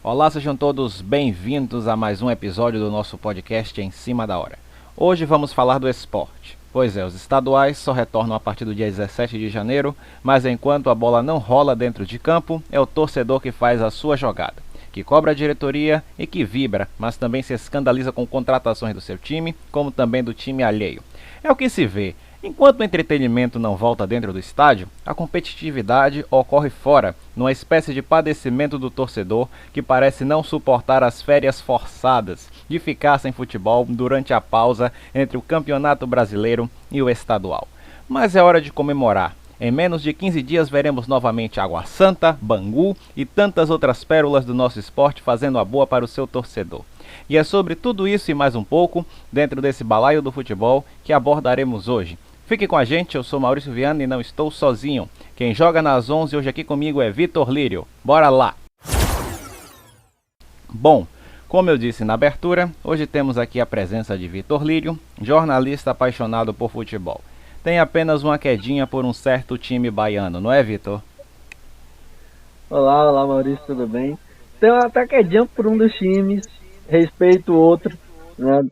Olá, sejam todos bem-vindos a mais um episódio do nosso podcast Em Cima da Hora. Hoje vamos falar do esporte. Pois é, os estaduais só retornam a partir do dia 17 de janeiro, mas enquanto a bola não rola dentro de campo, é o torcedor que faz a sua jogada, que cobra a diretoria e que vibra, mas também se escandaliza com contratações do seu time, como também do time alheio. É o que se vê. Enquanto o entretenimento não volta dentro do estádio, a competitividade ocorre fora, numa espécie de padecimento do torcedor que parece não suportar as férias forçadas de ficar sem futebol durante a pausa entre o Campeonato Brasileiro e o estadual. Mas é hora de comemorar. Em menos de 15 dias veremos novamente Água Santa, Bangu e tantas outras pérolas do nosso esporte fazendo a boa para o seu torcedor. E é sobre tudo isso e mais um pouco, dentro desse balaio do futebol, que abordaremos hoje. Fique com a gente, eu sou Maurício Viana e não estou sozinho. Quem joga nas 11 hoje aqui comigo é Vitor Lírio. Bora lá! Bom, como eu disse na abertura, hoje temos aqui a presença de Vitor Lírio, jornalista apaixonado por futebol. Tem apenas uma quedinha por um certo time baiano, não é, Vitor? Olá, Maurício, tudo bem? Tem uma até quedinha por um dos times, respeito o outro, né?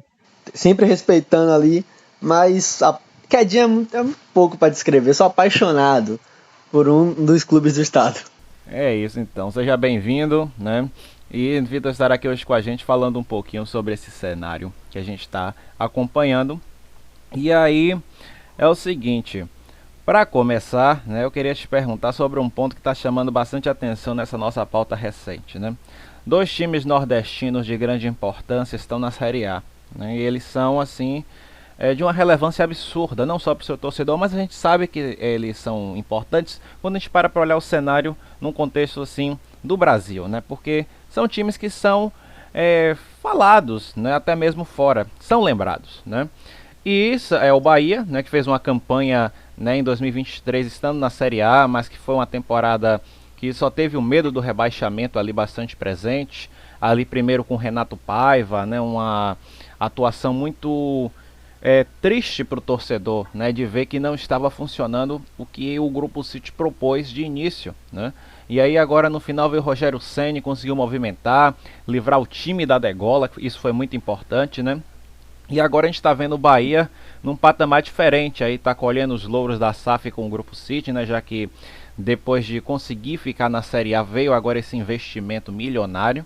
Sempre respeitando ali, mas a quedinha é um pouco para descrever, sou apaixonado por um dos clubes do estado. É isso então, seja bem-vindo, né? E Vitor estará aqui hoje com a gente falando um pouquinho sobre esse cenário que a gente está acompanhando. E aí é o seguinte, para começar, né, eu queria te perguntar sobre um ponto que está chamando bastante atenção nessa nossa pauta recente, né? Dois times nordestinos de grande importância estão na Série A, né? E eles são assim de uma relevância absurda, não só para o seu torcedor, mas a gente sabe que eles são importantes quando a gente para olhar o cenário num contexto assim do Brasil, né? Porque são times que são falados, né? Até mesmo fora, são lembrados, né? E isso é o Bahia, né? Que fez uma campanha, né, em 2023 estando na Série A, mas que foi uma temporada que só teve o medo do rebaixamento ali bastante presente, ali primeiro com Renato Paiva, né? Uma atuação muito triste para o torcedor, né, de ver que não estava funcionando o que o Grupo City propôs de início, né? E aí agora no final veio o Rogério Ceni, conseguiu movimentar, livrar o time da degola, isso foi muito importante, né? E agora a gente está vendo o Bahia num patamar diferente, aí está colhendo os louros da SAF com o Grupo City, né, já que depois de conseguir ficar na Série A veio agora esse investimento milionário.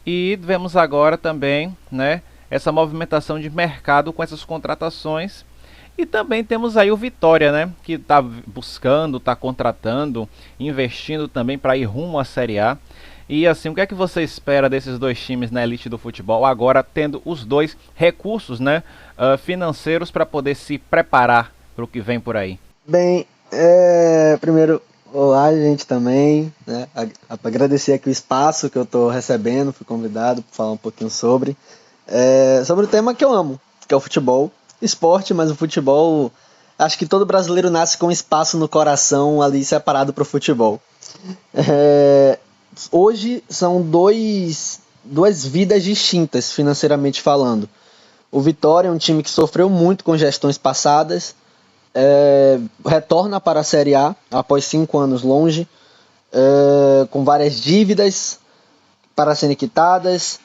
E vemos agora também, né, essa movimentação de mercado com essas contratações. E também temos aí o Vitória, né, que está buscando, está contratando, investindo também para ir rumo à Série A. E assim, o que é que você espera desses dois times na elite do futebol, agora tendo os dois recursos, né, financeiros para poder se preparar para o que vem por aí? Bem, primeiro, olá gente também, né? Agradecer aqui o espaço que eu estou recebendo, fui convidado para falar um pouquinho sobre o tema que eu amo, que é o futebol, esporte, mas o futebol, acho que todo brasileiro nasce com espaço no coração ali separado para o futebol. Hoje são duas vidas distintas, financeiramente falando. O Vitória é um time que sofreu muito com gestões passadas, retorna para a Série A após 5 anos longe, com várias dívidas para serem quitadas.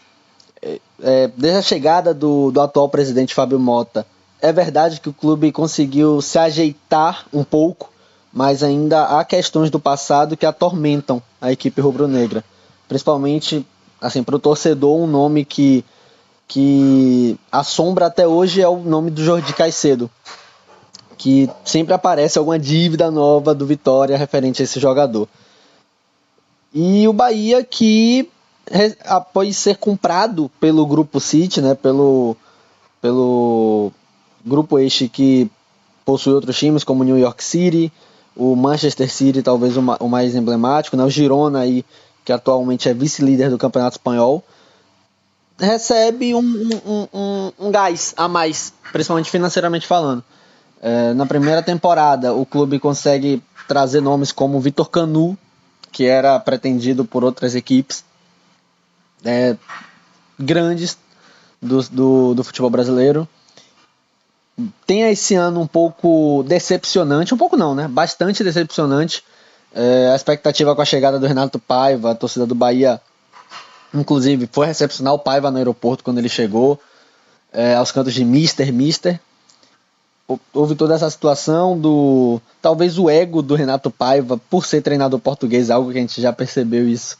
Desde a chegada do atual presidente Fábio Mota, é verdade que o clube conseguiu se ajeitar um pouco, mas ainda há questões do passado que atormentam a equipe rubro-negra. Principalmente, assim, para o torcedor, um nome que assombra até hoje é o nome do Jordi Caicedo, que sempre aparece alguma dívida nova do Vitória referente a esse jogador. E o Bahia, que após ser comprado pelo Grupo City, né, pelo grupo este que possui outros times como o New York City, o Manchester City, talvez o mais emblemático, né, o Girona, aí, que atualmente é vice-líder do Campeonato Espanhol, recebe um gás a mais, principalmente financeiramente falando. Na primeira temporada, o clube consegue trazer nomes como Vitor Canu, que era pretendido por outras equipes grandes do futebol brasileiro. Tem esse ano um pouco decepcionante, um pouco não, né? Bastante decepcionante. A expectativa com a chegada do Renato Paiva, a torcida do Bahia Inclusive, foi recepcionar o Paiva no aeroporto quando ele chegou, aos cantos de Mister. Houve toda essa situação do... Talvez o ego do Renato Paiva, por ser treinador português, algo que a gente já percebeu isso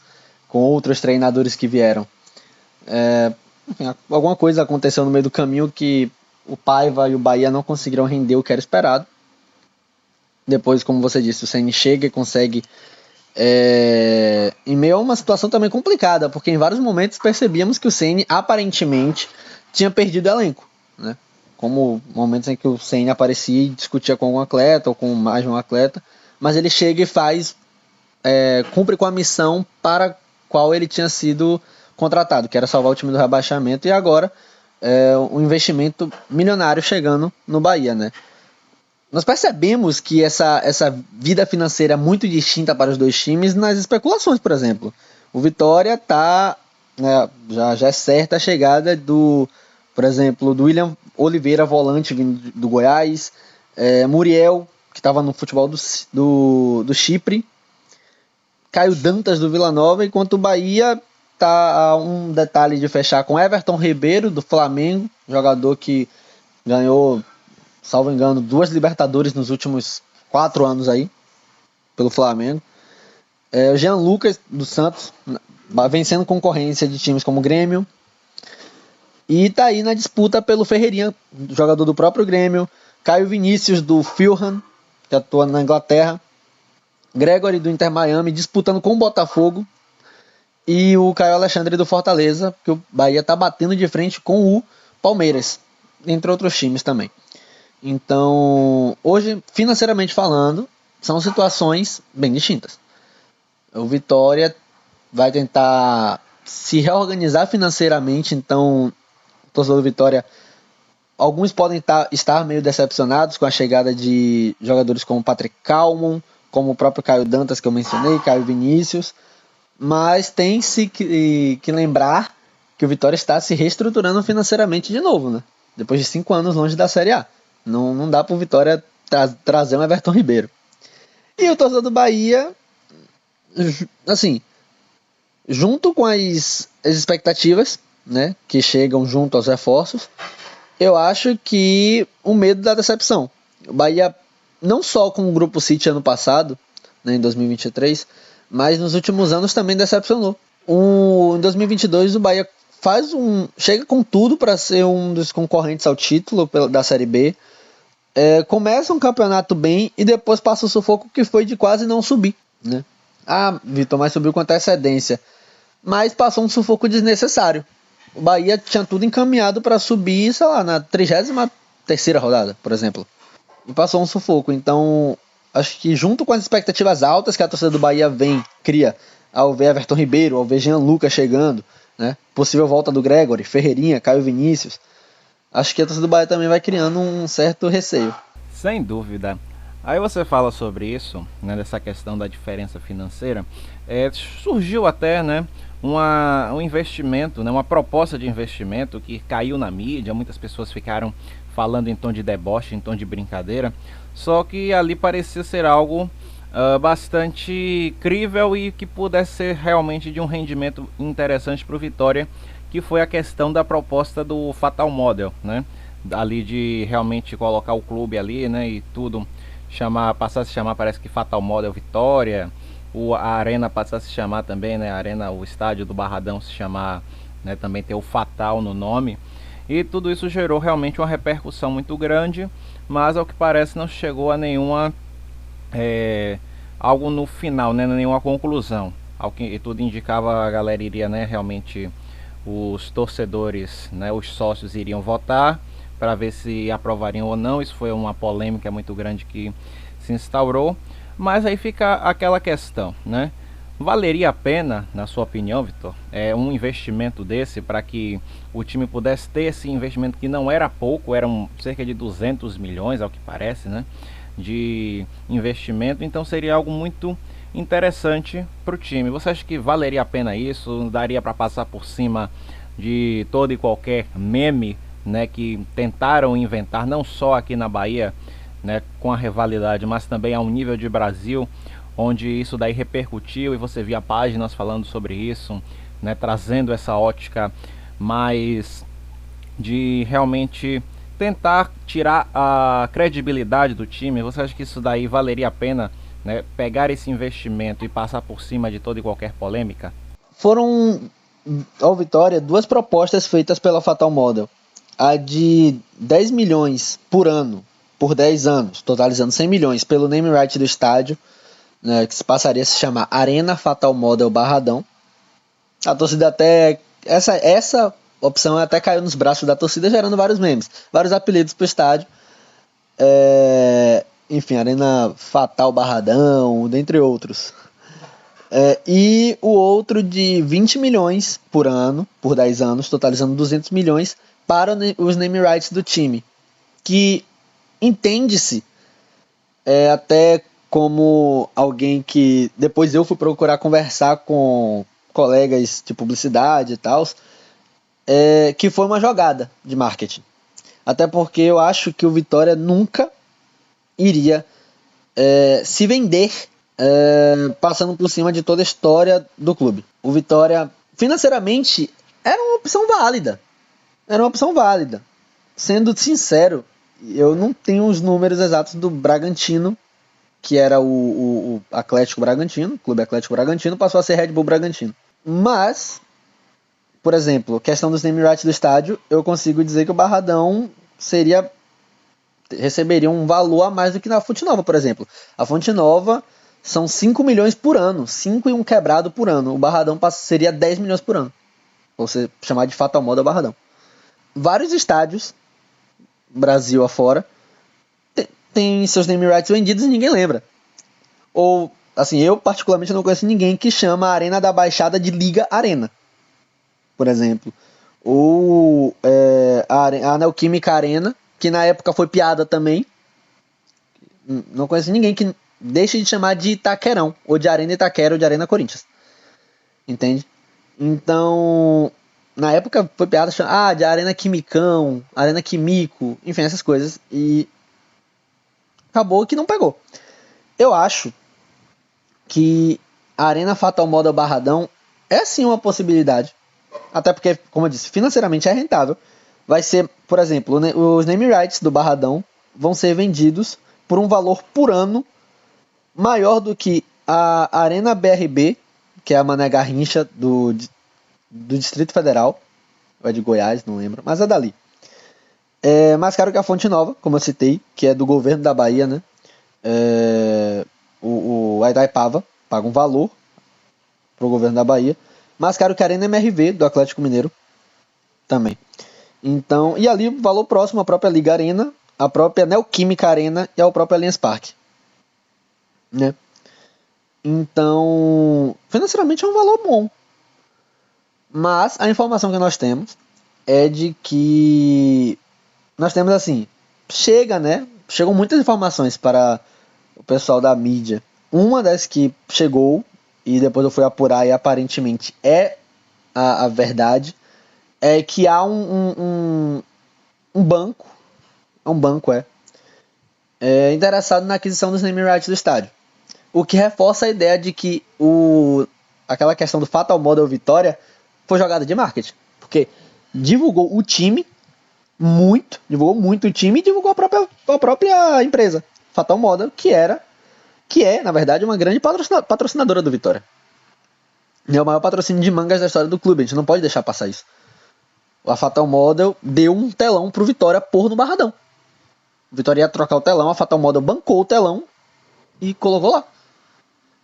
com outros treinadores que vieram. Enfim, alguma coisa aconteceu no meio do caminho que o Paiva e o Bahia não conseguiram render o que era esperado. Depois, como você disse, o Ceni chega e consegue... em meio a uma situação também complicada, porque em vários momentos percebíamos que o Ceni aparentemente tinha perdido o elenco, né? Como momentos em que o Ceni aparecia e discutia com algum atleta ou com mais de um atleta, mas ele chega e faz, cumpre com a missão para a qual ele tinha sido contratado, que era salvar o time do rebaixamento, e agora um investimento milionário chegando no Bahia, né? Nós percebemos que essa vida financeira é muito distinta para os dois times nas especulações, por exemplo. O Vitória já é certa a chegada por exemplo, do William Oliveira, volante vindo do Goiás, Muriel, que estava no futebol do Chipre, Caio Dantas do Vila Nova, enquanto o Bahia está a um detalhe de fechar com Everton Ribeiro do Flamengo, jogador que ganhou, salvo engano, 2 Libertadores nos últimos 4 anos aí, pelo Flamengo. O Jean Lucas do Santos, vencendo concorrência de times como Grêmio. E tá aí na disputa pelo Ferreirinha, jogador do próprio Grêmio. Caio Vinícius do Fulham, que atua na Inglaterra. Gregory do Inter Miami, disputando com o Botafogo. E o Caio Alexandre do Fortaleza, que o Bahia tá batendo de frente com o Palmeiras, entre outros times também. Então, hoje, financeiramente falando, são situações bem distintas. O Vitória vai tentar se reorganizar financeiramente, então, o torcedor do Vitória, alguns podem estar meio decepcionados com a chegada de jogadores como Patrick Kallmon, como o próprio Caio Dantas que eu mencionei, Caio Vinícius, mas tem-se que lembrar que o Vitória está se reestruturando financeiramente de novo, né? Depois de 5 anos longe da Série A. Não dá para o Vitória trazer um Everton Ribeiro. E o torcedor do Bahia, assim, junto com as expectativas, né, que chegam junto aos reforços, eu acho que o medo da decepção. O Bahia, não só com o Grupo City ano passado, né, em 2023, mas nos últimos anos também decepcionou. Em 2022 o Bahia chega com tudo para ser um dos concorrentes ao título da Série B. Começa um campeonato bem e depois passa o sufoco que foi de quase não subir, né? Vitor, mas subiu com antecedência. Mas passou um sufoco desnecessário. O Bahia tinha tudo encaminhado para subir, sei lá, na 33ª rodada, por exemplo. E passou um sufoco. Então, acho que junto com as expectativas altas que a torcida do Bahia cria ao ver Everton Ribeiro, ao ver Jean Lucas chegando, né? Possível volta do Gregory, Ferreirinha, Caio Vinícius, acho que a torcida do Bahia também vai criando um certo receio. Sem dúvida. Aí você fala sobre isso, né, dessa questão da diferença financeira. Surgiu até, né, um investimento, né, uma proposta de investimento que caiu na mídia. Muitas pessoas ficaram falando em tom de deboche, em tom de brincadeira. Só que ali parecia ser algo bastante crível e que pudesse ser realmente de um rendimento interessante para o Vitória, que foi a questão da proposta do Fatal Model, né? Ali de realmente colocar o clube ali, né? E tudo, passar a se chamar, parece que Fatal Model Vitória, a arena passar a se chamar também, né? O estádio do Barradão se chamar, né? Também ter o Fatal no nome. E tudo isso gerou realmente uma repercussão muito grande, mas ao que parece não chegou a nenhuma algo no final, né? Nenhuma conclusão. Ao que tudo indicava, a galera iria, né, realmente, os torcedores, né, os sócios iriam votar para ver se aprovariam ou não. Isso foi uma polêmica muito grande que se instaurou. Mas aí fica aquela questão, né? Valeria a pena, na sua opinião, Vitor, um investimento desse para que o time pudesse ter esse investimento que não era pouco, eram cerca de 200 milhões, ao que parece, né, de investimento. Então seria algo muito interessante para o time. Você acha que valeria a pena isso? Daria para passar por cima de todo e qualquer meme, né, que tentaram inventar, não só aqui na Bahia, né, com a rivalidade, mas também a um nível de Brasil, onde isso daí repercutiu e você via páginas falando sobre isso, né, trazendo essa ótica mais de realmente tentar tirar a credibilidade do time? Você acha que isso daí valeria a pena, né, pegar esse investimento e passar por cima de toda e qualquer polêmica? Foram, ao Vitória, duas propostas feitas pela Fatal Model. A de 10 milhões por ano, por 10 anos, totalizando 100 milhões pelo name right do estádio, né, que passaria a se chamar Arena Fatal Model Barradão. A torcida até... Essa opção até caiu nos braços da torcida, gerando vários memes, vários apelidos pro estádio. Enfim, Arena Fatal Barradão, dentre outros. E o outro de 20 milhões por ano, por 10 anos, totalizando 200 milhões para os name rights do time, que entende-se até como alguém que depois eu fui procurar conversar com colegas de publicidade e tal, que foi uma jogada de marketing. Até porque eu acho que o Vitória nunca iria se vender passando por cima de toda a história do clube. O Vitória, financeiramente, era uma opção válida. Sendo sincero, eu não tenho os números exatos do Bragantino, que era o Atlético Bragantino, o Clube Atlético Bragantino, passou a ser Red Bull Bragantino. Mas, por exemplo, questão dos name rights do estádio, eu consigo dizer que o Barradão receberia um valor a mais do que na Fonte Nova, por exemplo. A Fonte Nova são 5 milhões por ano, 5 e um quebrado por ano. O Barradão seria 10 milhões por ano. Ou você chamar de Fatal Model Barradão. Vários estádios, Brasil afora, tem seus name rights vendidos e ninguém lembra. Ou, assim, eu particularmente não conheço ninguém que chama a Arena da Baixada de Liga Arena, por exemplo. Ou a Neoquímica Arena, que na época foi piada também. Não conheço ninguém que deixe de chamar de Itaquerão, ou de Arena Itaquera, ou de Arena Corinthians. Entende? Então, na época foi piada de Arena Quimicão, Arena Quimico, enfim, essas coisas. E acabou que não pegou. Eu acho que a Arena Fatal Model Barradão é sim uma possibilidade. Até porque, como eu disse, financeiramente é rentável. Vai ser, por exemplo, os name rights do Barradão vão ser vendidos por um valor por ano maior do que a Arena BRB, que é a Mané Garrincha do Distrito Federal, ou é de Goiás, não lembro, mas é dali. É mais caro que a Fonte Nova, como eu citei, que é do governo da Bahia, né? A Itaipava paga um valor pro governo da Bahia, mais caro que a Arena MRV do Atlético Mineiro também. Então, e ali o valor próximo à própria Liga Arena, a própria Neoquímica Arena e ao próprio Allianz Parque, né? Então, financeiramente é um valor bom. Mas a informação que nós temos é de que nós temos assim, chegam muitas informações para o pessoal da mídia. Uma das que chegou, e depois eu fui apurar e aparentemente é a verdade, é que há um banco interessado na aquisição dos name rights do estádio. O que reforça a ideia de que aquela questão do Fatal Model Vitória foi jogada de marketing. Porque divulgou o time divulgou muito o time e divulgou a própria empresa, Fatal Model, que é, na verdade, uma grande patrocinadora do Vitória. É o maior patrocínio de mangas da história do clube, a gente não pode deixar passar isso. A Fatal Model deu um telão pro Vitória pôr no Barradão. O Vitória ia trocar o telão, a Fatal Model bancou o telão e colocou lá.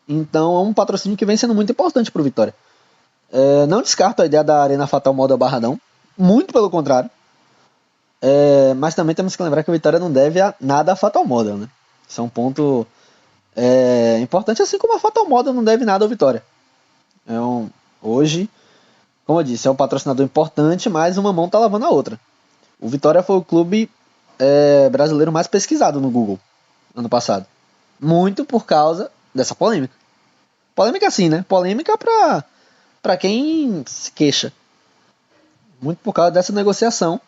Então é um patrocínio que vem sendo muito importante pro Vitória. Não descarto a ideia da Arena Fatal Model Barradão, muito pelo contrário. Mas também temos que lembrar que o Vitória não deve nada a Fatal Model, né? Isso é um ponto importante, assim como a Fatal Model não deve nada ao Vitória. Hoje, como eu disse, é um patrocinador importante, mas uma mão tá lavando a outra. O Vitória foi o clube brasileiro mais pesquisado no Google ano passado. Muito por causa dessa polêmica. Polêmica assim, né? Polêmica pra quem se queixa. Muito por causa dessa negociação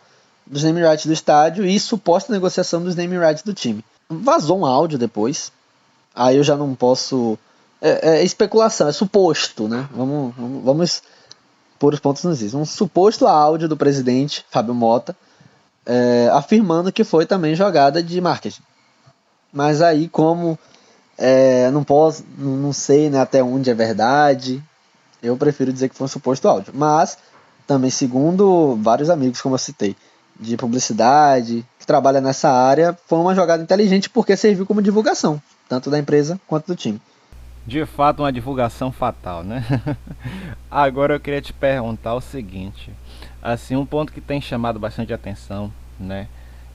dos name rights do estádio e suposta negociação dos name rights do time. Vazou um áudio depois. Aí eu já não posso... É especulação, é suposto, né? Vamos pôr os pontos nos is. Um suposto áudio do presidente, Fábio Mota, afirmando que foi também jogada de marketing. Mas aí, como não sei, né, até onde é verdade, eu prefiro dizer que foi um suposto áudio. Mas, também, segundo vários amigos, como eu citei, de publicidade, que trabalha nessa área, foi uma jogada inteligente porque serviu como divulgação, tanto da empresa quanto do time. De fato, uma divulgação fatal, né? Agora eu queria te perguntar o seguinte, assim, um ponto que tem chamado bastante atenção, né,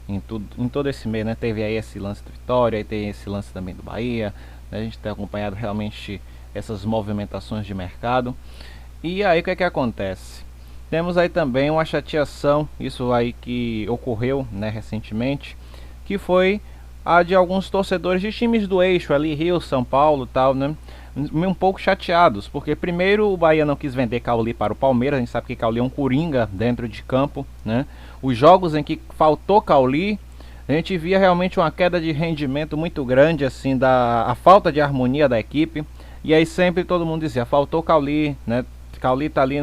em todo esse meio, né, teve aí esse lance do Vitória, e tem esse lance também do Bahia, né, a gente tem acompanhado realmente essas movimentações de mercado, e aí o que é que acontece? Temos aí também uma chateação, isso aí que ocorreu, né, recentemente, que foi a de alguns torcedores de times do eixo ali, Rio, São Paulo, tal, né? Um pouco chateados, porque primeiro o Bahia não quis vender Cauli para o Palmeiras, a gente sabe que Cauli é um coringa dentro de campo, né? Os jogos em que faltou Cauli, a gente via realmente uma queda de rendimento muito grande, assim, a falta de harmonia da equipe, e aí sempre todo mundo dizia, faltou Cauli, né? Cauli tá ali,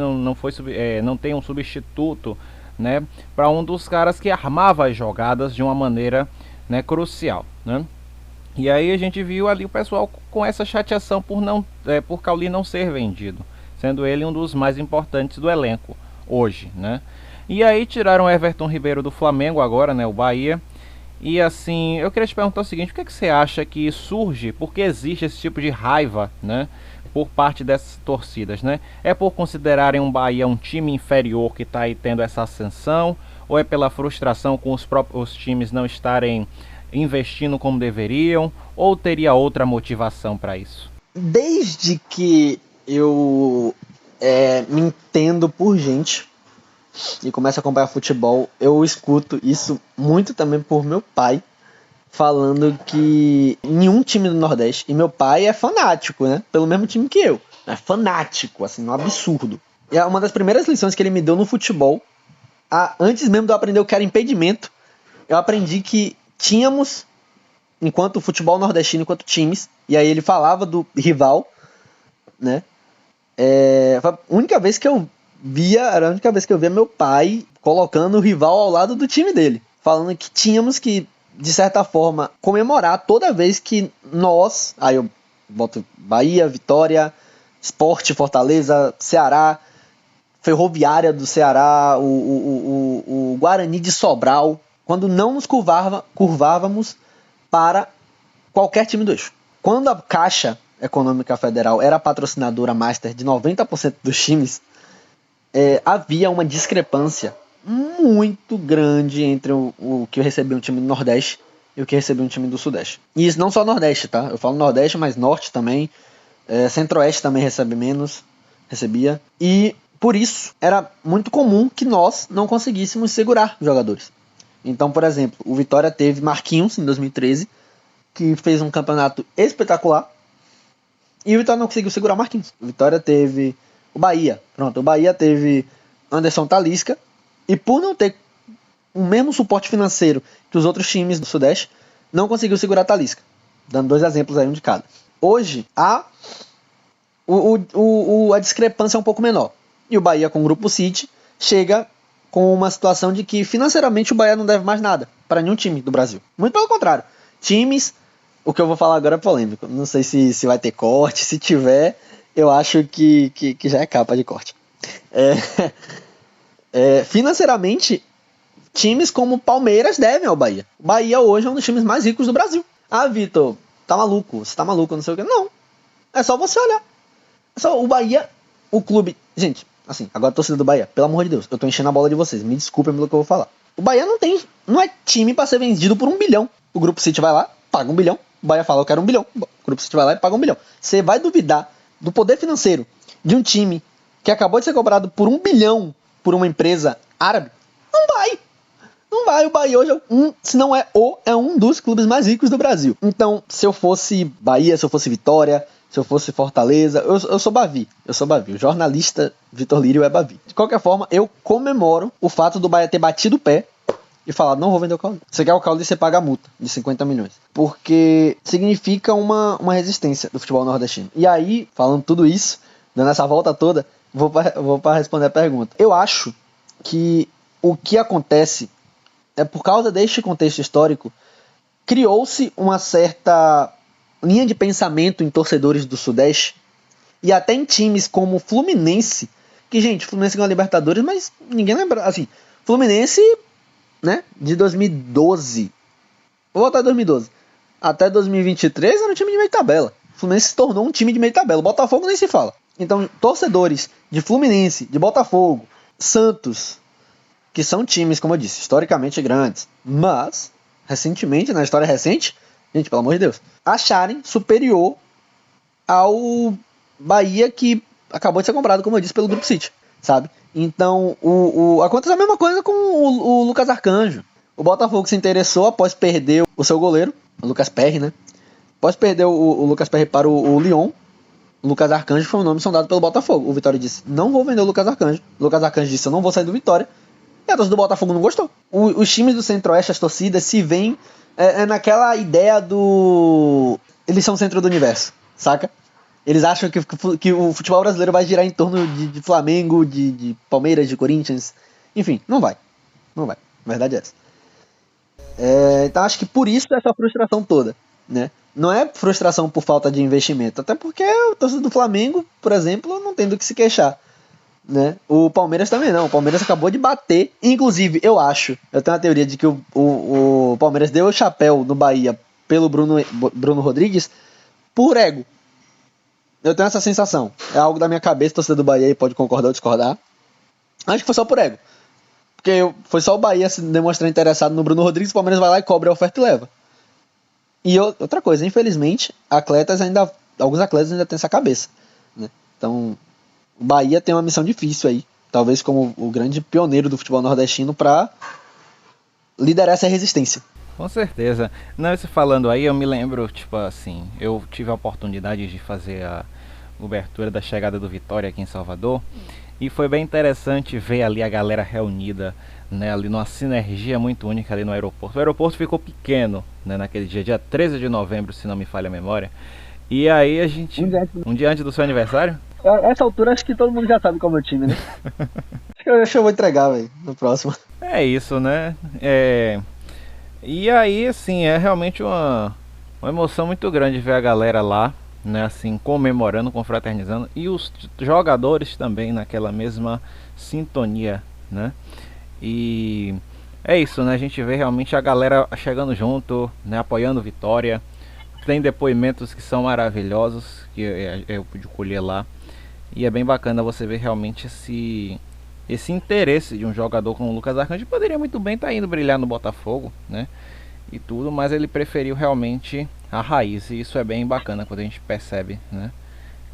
não tem um substituto, né, para um dos caras que armava as jogadas de uma maneira, né, crucial, né? E aí a gente viu ali o pessoal com essa chateação por Cauli não ser vendido, sendo ele um dos mais importantes do elenco hoje, né? E aí tiraram o Everton Ribeiro do Flamengo agora, né, o Bahia. E assim, eu queria te perguntar o seguinte, o que é que você acha que surge, por que existe esse tipo de raiva, né, por parte dessas torcidas, né? É por considerarem um Bahia um time inferior que está aí tendo essa ascensão, ou é pela frustração com os próprios times não estarem investindo como deveriam, ou teria outra motivação para isso? Desde que eu me entendo por gente e começo a acompanhar futebol, eu escuto isso muito também por meu pai, falando que nenhum time do Nordeste, e meu pai é fanático, né, pelo mesmo time que eu, é fanático, assim, um absurdo. E é uma das primeiras lições que ele me deu no futebol, antes mesmo de eu aprender o que era impedimento, eu aprendi que tínhamos, enquanto futebol nordestino, enquanto times, e aí ele falava do rival, né, foi a única vez que eu era a única vez que eu via meu pai colocando o rival ao lado do time dele, falando que tínhamos que, de certa forma, comemorar toda vez que nós, aí eu boto Bahia, Vitória, Sport, Fortaleza, Ceará, Ferroviária do Ceará, o Guarani de Sobral, quando não nos curvávamos para qualquer time do eixo. Quando a Caixa Econômica Federal era a patrocinadora master de 90% dos times, havia uma discrepância muito grande entre o que recebia um time do Nordeste e o que recebia um time do Sudeste. E isso não só Nordeste, tá? Eu falo Nordeste, mas Norte também, Centro-Oeste também recebia. E por isso era muito comum que nós não conseguíssemos segurar jogadores. Então, por exemplo, o Vitória teve Marquinhos em 2013, que fez um campeonato espetacular, e o Vitória não conseguiu segurar Marquinhos. O Vitória teve o Bahia. Pronto, o Bahia teve Anderson Talisca, e por não ter o mesmo suporte financeiro que os outros times do Sudeste, não conseguiu segurar Talisca. Dando 2 exemplos aí, um de cada. Hoje, a discrepância é um pouco menor. E o Bahia, com o Grupo City, chega com uma situação de que financeiramente o Bahia não deve mais nada para nenhum time do Brasil. Muito pelo contrário. Times, o que eu vou falar agora é polêmico. Não sei se vai ter corte. Se tiver, eu acho que já é capa de corte. Financeiramente, times como Palmeiras devem ao Bahia. O Bahia hoje é um dos times mais ricos do Brasil. Ah, Vitor, tá maluco? Você tá maluco, não sei o que. Não. É só você olhar. É só o Bahia, o clube... Gente, assim, agora a torcida do Bahia, pelo amor de Deus, eu tô enchendo a bola de vocês. Me desculpem pelo que eu vou falar. O Bahia não é time pra ser vendido por 1 bilhão. O Grupo City vai lá, paga 1 bilhão. O Bahia fala, eu quero 1 bilhão. O Grupo City vai lá e paga 1 bilhão. Você vai duvidar do poder financeiro de um time que acabou de ser cobrado por 1 bilhão por uma empresa árabe? Não vai. Não vai. O Bahia hoje se não é um dos clubes mais ricos do Brasil. Então, se eu fosse Bahia, se eu fosse Vitória, se eu fosse Fortaleza, eu sou Bavi. O jornalista Vitor Lírio é Bavi. De qualquer forma, eu comemoro o fato do Bahia ter batido o pé e falar, não vou vender o Cauli. Você quer o Cauli, você paga a multa de 50 milhões. Porque significa uma resistência do futebol nordestino. E aí, falando tudo isso, dando essa volta toda, vou para responder a pergunta. Eu acho que o que acontece é por causa deste contexto histórico, criou-se uma certa linha de pensamento em torcedores do Sudeste e até em times como o Fluminense, que, gente, o Fluminense ganhou a Libertadores, mas ninguém lembra, assim, Fluminense, né, de 2012, vou voltar a 2012, até 2023 era um time de meio tabela. O Fluminense se tornou um time de meio tabela, o Botafogo nem se fala. Então, torcedores de Fluminense, de Botafogo, Santos, que são times, como eu disse, historicamente grandes, mas, recentemente, na história recente, gente, pelo amor de Deus, acharem superior ao Bahia, que acabou de ser comprado, como eu disse, pelo Grupo City, sabe? Então, acontece a mesma coisa com o Lucas Arcanjo. O Botafogo se interessou após perder o seu goleiro, o Lucas Perry, né? Após perder o Lucas Perry para o Lyon, o Lucas Arcanjo foi um nome sondado pelo Botafogo. O Vitória disse, não vou vender o Lucas Arcanjo. O Lucas Arcanjo disse, eu não vou sair do Vitória. E a torcida do Botafogo não gostou. Os times do Centro-Oeste, as torcidas, se veem naquela ideia do... Eles são o centro do universo, saca? Eles acham que o futebol brasileiro vai girar em torno de Flamengo, de Palmeiras, de Corinthians. Enfim, não vai. Não vai. A verdade é essa. Então acho que por isso essa frustração toda, né? Não é frustração por falta de investimento, até porque o torcedor do Flamengo, por exemplo, não tem do que se queixar, né? O Palmeiras também não. O Palmeiras acabou de bater. Inclusive, eu tenho a teoria de que o Palmeiras deu o chapéu no Bahia pelo Bruno Rodrigues por ego. Eu tenho essa sensação. É algo da minha cabeça, torcedor do Bahia aí pode concordar ou discordar. Acho que foi só por ego. Porque foi só o Bahia se demonstrar interessado no Bruno Rodrigues, o Palmeiras vai lá e cobra a oferta e leva. E outra coisa, infelizmente, alguns atletas ainda têm essa cabeça, né? Então, o Bahia tem uma missão difícil aí, talvez como o grande pioneiro do futebol nordestino, para liderar essa resistência. Com certeza. Não, isso falando aí, eu me lembro, tipo assim, eu tive a oportunidade de fazer a cobertura da chegada do Vitória aqui em Salvador, e foi bem interessante ver ali a galera reunida, né, ali numa sinergia muito única ali no aeroporto. O aeroporto ficou pequeno, né, naquele dia 13 de novembro, se não me falha a memória. E aí a gente... Um dia antes do seu aniversário? A essa altura acho que todo mundo já sabe qual é o meu time, né? Acho que eu vou entregar, velho, no próximo. É isso, né? E aí, assim, é realmente uma emoção muito grande ver a galera lá, né, assim, comemorando, confraternizando, e os jogadores também naquela mesma sintonia, né? E é isso, né? A gente vê realmente a galera chegando junto, né, apoiando Vitória. Tem depoimentos que são maravilhosos, que eu pude colher lá. E é bem bacana você ver realmente esse interesse de um jogador como o Lucas Arcanjo. Poderia muito bem estar indo brilhar no Botafogo, né? E tudo, mas ele preferiu realmente a raiz. E isso é bem bacana quando a gente percebe, né,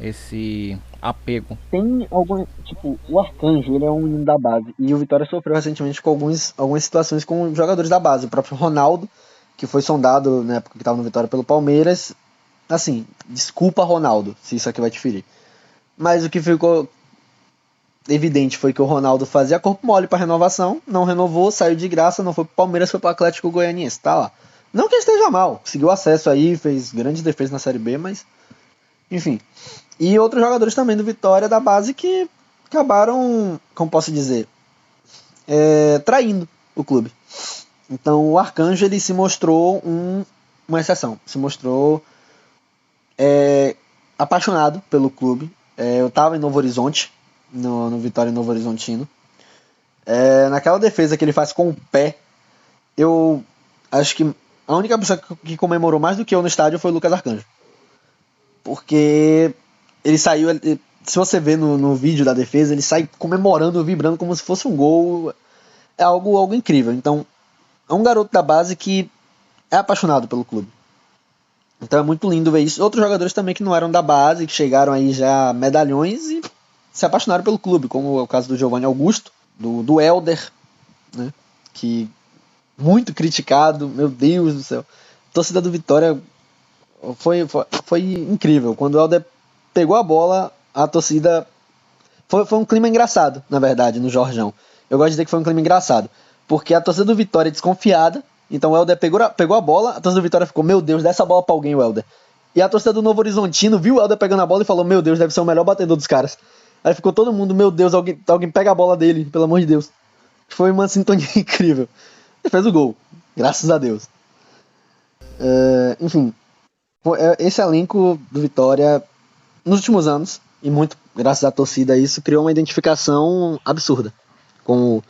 esse apego. Tem algum, tipo, o Arcanjo, ele é um menino da base, e o Vitória sofreu recentemente com algumas situações com jogadores da base. O próprio Ronaldo, que foi sondado na época que estava no Vitória pelo Palmeiras. Assim, desculpa, Ronaldo, se isso aqui vai te ferir, mas o que ficou evidente foi que o Ronaldo fazia corpo mole para renovação, não renovou, saiu de graça, não foi pro Palmeiras, foi pro Atlético Goianiense, tá lá. Não que ele esteja mal, conseguiu acesso aí, fez grandes defesas na Série B, mas enfim. E outros jogadores também do Vitória da base que acabaram, como posso dizer, traindo o clube. Então o Arcanjo, ele se mostrou uma exceção, se mostrou apaixonado pelo clube. Eu estava em Novo Horizonte, no Vitória Novo Horizontino. Naquela defesa que ele faz com o pé, eu acho que a única pessoa que comemorou mais do que eu no estádio foi o Lucas Arcanjo. Porque ele saiu, se você ver no vídeo da defesa, ele sai comemorando, vibrando como se fosse um gol. É algo incrível. Então, é um garoto da base que é apaixonado pelo clube. Então é muito lindo ver isso. Outros jogadores também que não eram da base, que chegaram aí já medalhões e se apaixonaram pelo clube, como é o caso do Giovanni Augusto, do Helder, né, que muito criticado, meu Deus do céu. A torcida do Vitória foi incrível. Quando o Helder pegou a bola, a torcida... Foi um clima engraçado, na verdade, no Jorjão. Eu gosto de dizer que foi um clima engraçado, porque a torcida do Vitória é desconfiada. Então o Helder pegou a bola, a torcida do Vitória ficou, meu Deus, dá essa bola pra alguém, o Helder. E a torcida do Novo Horizontino viu o Helder pegando a bola e falou, meu Deus, deve ser o melhor batedor dos caras. Aí ficou todo mundo, meu Deus, alguém pega a bola dele, pelo amor de Deus. Foi uma sintonia incrível. Ele fez o gol, graças a Deus. Enfim, esse elenco do Vitória, nos últimos anos, e muito graças à torcida, isso criou uma identificação absurda com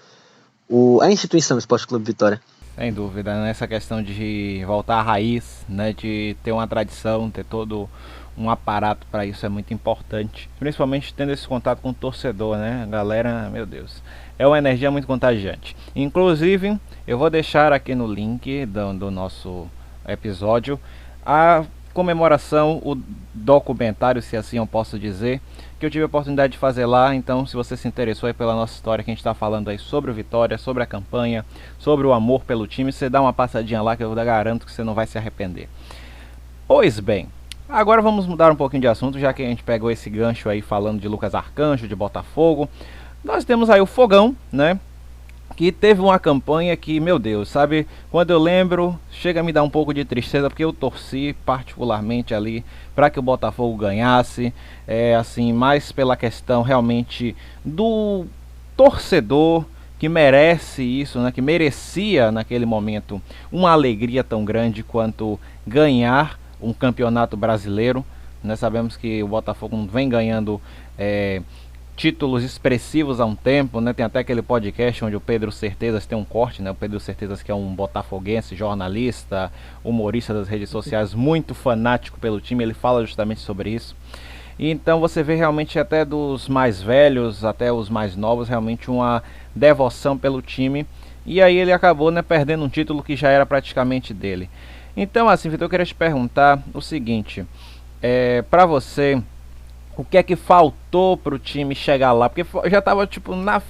a instituição Esporte Clube Vitória. Sem dúvida, nessa questão de voltar à raiz, né, de ter uma tradição, ter todo um aparato para isso é muito importante, principalmente tendo esse contato com o torcedor, né, galera, meu Deus, é uma energia muito contagiante. Inclusive, eu vou deixar aqui no link do nosso episódio a comemoração, o documentário, se assim eu posso dizer, que eu tive a oportunidade de fazer lá. Então, se você se interessou aí pela nossa história, que a gente está falando aí sobre o Vitória, sobre a campanha, sobre o amor pelo time, você dá uma passadinha lá que eu garanto que você não vai se arrepender. Pois bem, agora vamos mudar um pouquinho de assunto, já que a gente pegou esse gancho aí falando de Lucas Arcanjo, de Botafogo. Nós temos aí o Fogão, né? Que teve uma campanha que, meu Deus, sabe, quando eu lembro, chega a me dar um pouco de tristeza, porque eu torci particularmente ali para que o Botafogo ganhasse, assim, mais pela questão realmente do torcedor que merece isso, né, que merecia naquele momento uma alegria tão grande quanto ganhar um campeonato brasileiro. Nós sabemos que o Botafogo vem ganhando títulos expressivos há um tempo, né? Tem até aquele podcast onde o Pedro Certezas tem um corte, né? O Pedro Certezas, que é um botafoguense, jornalista, humorista das redes sociais, muito fanático pelo time, ele fala justamente sobre isso. E então você vê realmente até dos mais velhos até os mais novos, realmente uma devoção pelo time. E aí ele acabou, né, perdendo um título que já era praticamente dele. Então, assim, Vitor, eu queria te perguntar o seguinte, para você, o que é que faltou pro time chegar lá? Porque já tava tipo na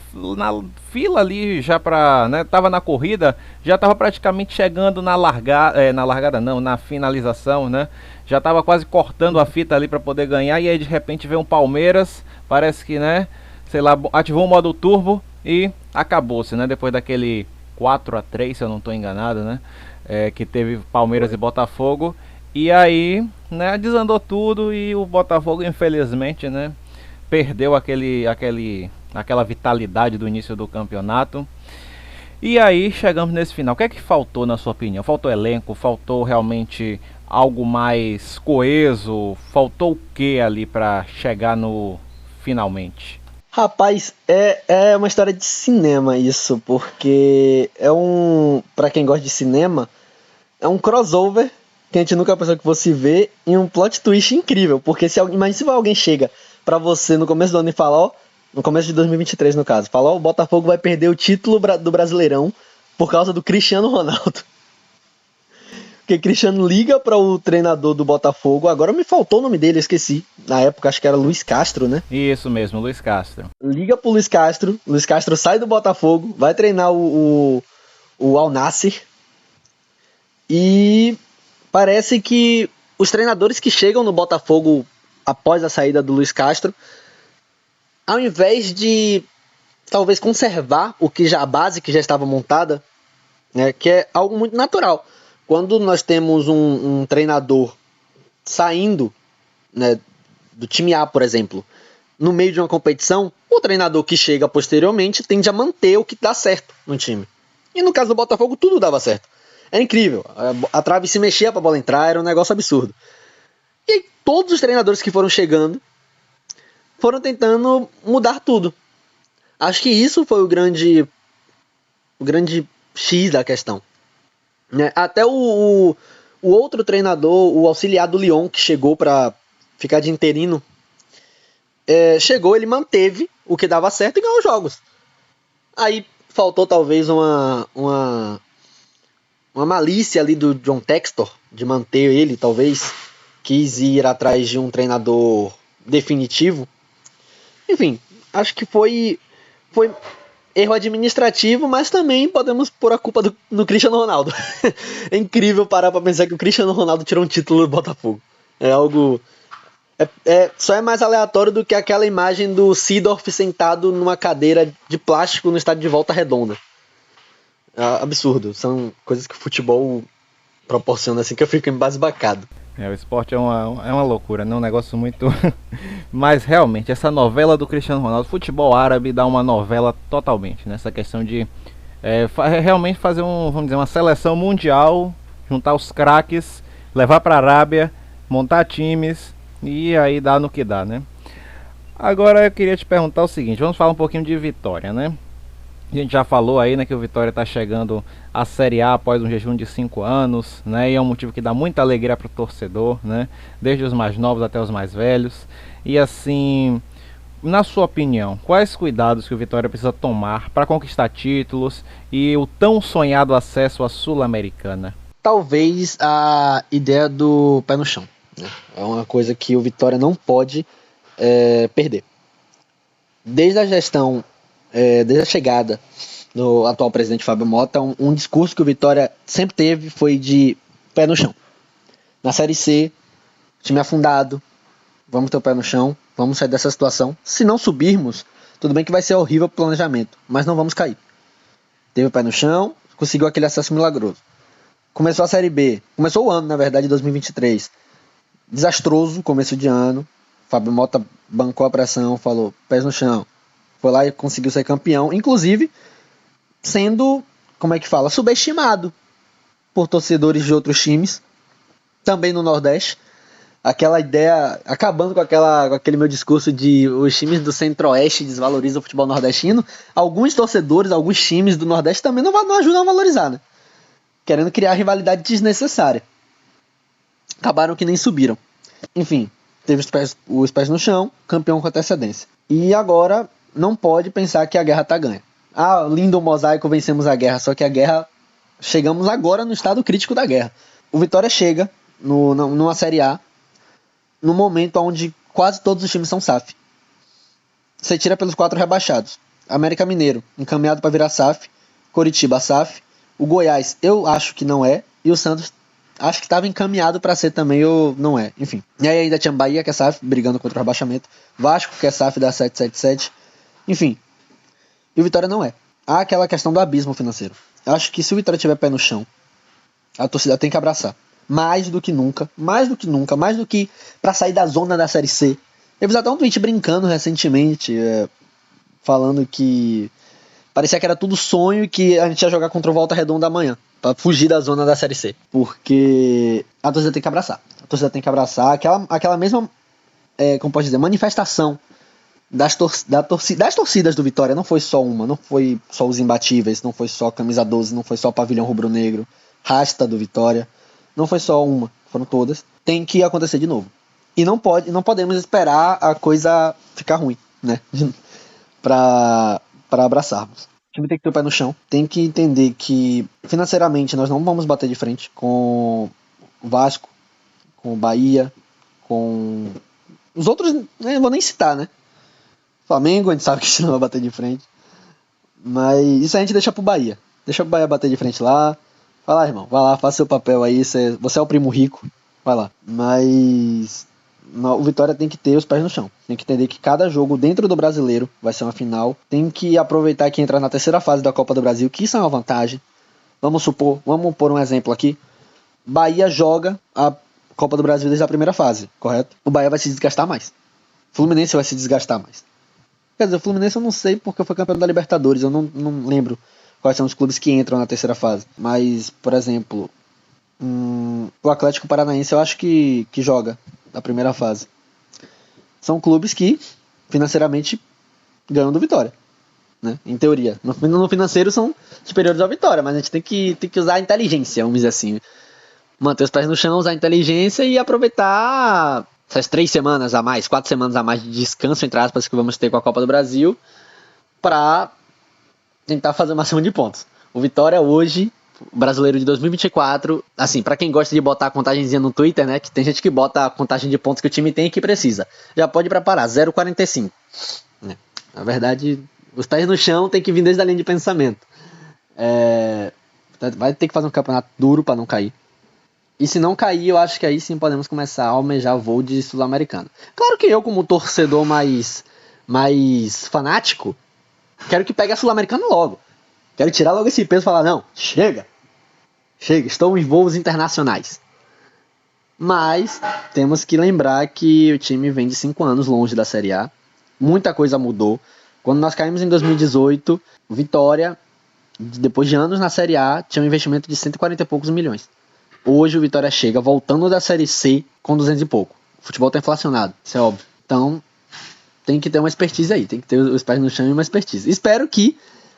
fila ali, já pra, né, tava na corrida, já tava praticamente chegando na largada não, na finalização, né? Já tava quase cortando a fita ali para poder ganhar, e aí de repente veio um Palmeiras, parece que, né, sei lá, ativou o modo turbo e acabou-se, né? Depois daquele 4-3, se eu não tô enganado, né? Que teve Palmeiras e Botafogo. E aí, né, desandou tudo e o Botafogo, infelizmente, né, perdeu aquela vitalidade do início do campeonato. E aí chegamos nesse final. O que é que faltou, na sua opinião? Faltou elenco? Faltou realmente algo mais coeso? Faltou o que ali para chegar no finalmente? Rapaz, é uma história de cinema isso, porque pra quem gosta de cinema, é um crossover que a gente nunca pensou que fosse ver, e um plot twist incrível, porque imagina se alguém chega pra você no começo do ano e fala, ó, no começo de 2023 no caso, fala, ó, o Botafogo vai perder o título do Brasileirão por causa do Cristiano Ronaldo. Porque Cristiano liga para o treinador do Botafogo, agora me faltou o nome dele, eu esqueci, na época acho que era Luiz Castro, né? Isso mesmo, Luiz Castro. Liga pro Luiz Castro sai do Botafogo, vai treinar o Al Nassr, e parece que os treinadores que chegam no Botafogo após a saída do Luiz Castro, ao invés de talvez conservar a base que já estava montada, né, que é algo muito natural. Quando nós temos um treinador saindo, né, do time A, por exemplo, no meio de uma competição, o treinador que chega posteriormente tende a manter o que dá certo no time. E no caso do Botafogo, tudo dava certo. Era incrível. A trave se mexia pra bola entrar, era um negócio absurdo. E aí, todos os treinadores que foram chegando foram tentando mudar tudo. Acho que isso foi o grande X da questão. Né? Até o outro treinador, o auxiliar do Lyon, que chegou pra ficar de interino, chegou, ele manteve o que dava certo e ganhou os jogos. Aí faltou talvez uma malícia ali do John Textor, de manter ele, talvez quis ir atrás de um treinador definitivo. Enfim, acho que foi erro administrativo, mas também podemos pôr a culpa no Cristiano Ronaldo. É incrível parar pra pensar que o Cristiano Ronaldo tirou um título do Botafogo. É algo... só é mais aleatório do que aquela imagem do Seedorf sentado numa cadeira de plástico no estádio de Volta Redonda. É absurdo. São coisas que o futebol proporciona assim que eu fico embasbacado. O esporte é uma loucura, né? Um negócio muito. Mas realmente, essa novela do Cristiano Ronaldo, futebol árabe dá uma novela totalmente, nessa questão de realmente fazer vamos dizer, uma seleção mundial, juntar os craques, levar para a Arábia, montar times e aí dá no que dá, né? Agora eu queria te perguntar o seguinte, vamos falar um pouquinho de Vitória, né? A gente já falou aí, né, que o Vitória está chegando à Série A após um jejum de 5 anos, né? E é um motivo que dá muita alegria para o torcedor, né? Desde os mais novos até os mais velhos. E assim, na sua opinião, quais cuidados que o Vitória precisa tomar para conquistar títulos e o tão sonhado acesso à Sul-Americana? Talvez a ideia do pé no chão, né? É uma coisa que o Vitória não pode perder. Desde a gestão, desde a chegada do atual presidente Fábio Mota, um discurso que o Vitória sempre teve foi de pé no chão. Na Série C, time afundado, vamos ter o pé no chão, vamos sair dessa situação. Se não subirmos, tudo bem que vai ser horrível o planejamento, mas não vamos cair. Teve o pé no chão, conseguiu aquele acesso milagroso. Começou a Série B, começou o ano, na verdade, 2023. Desastroso começo de ano. Fábio Mota bancou a pressão, falou pés no chão. Foi lá e conseguiu ser campeão, inclusive sendo, como é que fala, subestimado por torcedores de outros times, também no Nordeste. Aquela ideia, acabando com aquele meu discurso de os times do Centro-Oeste desvalorizam o futebol nordestino, alguns torcedores, alguns times do Nordeste também não ajudam a valorizar, né? Querendo criar rivalidade desnecessária. Acabaram que nem subiram. Enfim, teve os pés no chão, campeão com antecedência. E agora não pode pensar que a guerra tá ganha. Ah, lindo mosaico, vencemos a guerra. Só que a guerra, chegamos agora no estado crítico da guerra. O Vitória chega numa Série A, no momento onde quase todos os times são SAF. Você tira pelos 4 rebaixados. América Mineiro, encaminhado para virar SAF. Coritiba, SAF. O Goiás, eu acho que não é. E o Santos, acho que estava encaminhado para ser também, ou não é. Enfim. E aí ainda tinha Bahia, que é SAF, brigando contra o rebaixamento. Vasco, que é SAF da 777. Enfim. E o Vitória não é. Há aquela questão do abismo financeiro. Eu acho que se o Vitória tiver pé no chão, a torcida tem que abraçar. Mais do que nunca, mais do que para sair da zona da Série C. Eu fiz até um tweet brincando recentemente, falando que parecia que era tudo sonho e que a gente ia jogar contra o Volta Redonda amanhã, para fugir da zona da Série C. Porque a torcida tem que abraçar. A torcida tem que abraçar aquela mesma, como pode dizer, manifestação das torcidas do Vitória. Não foi só uma, não foi só os imbatíveis, não foi só camisa 12, não foi só o pavilhão rubro-negro, rasta do Vitória. Não foi só uma, foram todas. Tem que acontecer de novo. E não podemos esperar a coisa ficar ruim, né? para abraçarmos. O time tem que ter o pé no chão. Tem que entender que financeiramente nós não vamos bater de frente com o Vasco, com o Bahia, com os outros, né, eu vou nem citar, né? Flamengo, a gente sabe que a gente não vai bater de frente. Mas isso a gente deixa pro Bahia. Deixa o Bahia bater de frente lá. Vai lá, irmão. Vai lá, faça seu papel aí. Você é o primo rico. Vai lá. Mas o Vitória tem que ter os pés no chão. Tem que entender que cada jogo dentro do Brasileiro vai ser uma final. Tem que aproveitar que entrar na terceira fase da Copa do Brasil, que isso é uma vantagem. Vamos pôr um exemplo aqui. Bahia joga a Copa do Brasil desde a primeira fase, correto? O Bahia vai se desgastar mais. Fluminense vai se desgastar mais. Quer dizer, o Fluminense eu não sei porque foi campeão da Libertadores. Eu não lembro quais são os clubes que entram na terceira fase. Mas, por exemplo, o Atlético Paranaense eu acho que joga na primeira fase. São clubes que financeiramente ganham do Vitória, né? Em teoria. No financeiro são superiores ao Vitória, mas a gente tem que usar a inteligência, vamos dizer assim. Manter os pés no chão, usar a inteligência e aproveitar essas 3 semanas a mais, 4 semanas a mais de descanso, entre aspas, que vamos ter com a Copa do Brasil, para tentar fazer o máximo de pontos. O Vitória hoje, o brasileiro de 2024, assim, para quem gosta de botar a contagenzinha no Twitter, né, que tem gente que bota a contagem de pontos que o time tem e que precisa, já pode preparar, 0,45. Né? Na verdade, os pés no chão tem que vir desde a linha de pensamento. Vai ter que fazer um campeonato duro para não cair. E se não cair, eu acho que aí sim podemos começar a almejar voo de Sul-Americana. Claro que eu, como torcedor mais fanático, quero que pegue a Sul-Americana logo. Quero tirar logo esse peso e falar, não, chega chega, estou em voos internacionais. Mas temos que lembrar que o time vem de 5 anos longe da Série A. Muita coisa mudou. Quando nós caímos em 2018, o Vitória, depois de anos na Série A, tinha um investimento de 140 e poucos milhões. Hoje o Vitória chega voltando da Série C com 200 e pouco. O futebol está inflacionado, isso é óbvio. Então tem que ter uma expertise aí, tem que ter os pés no chão e uma expertise. Espero que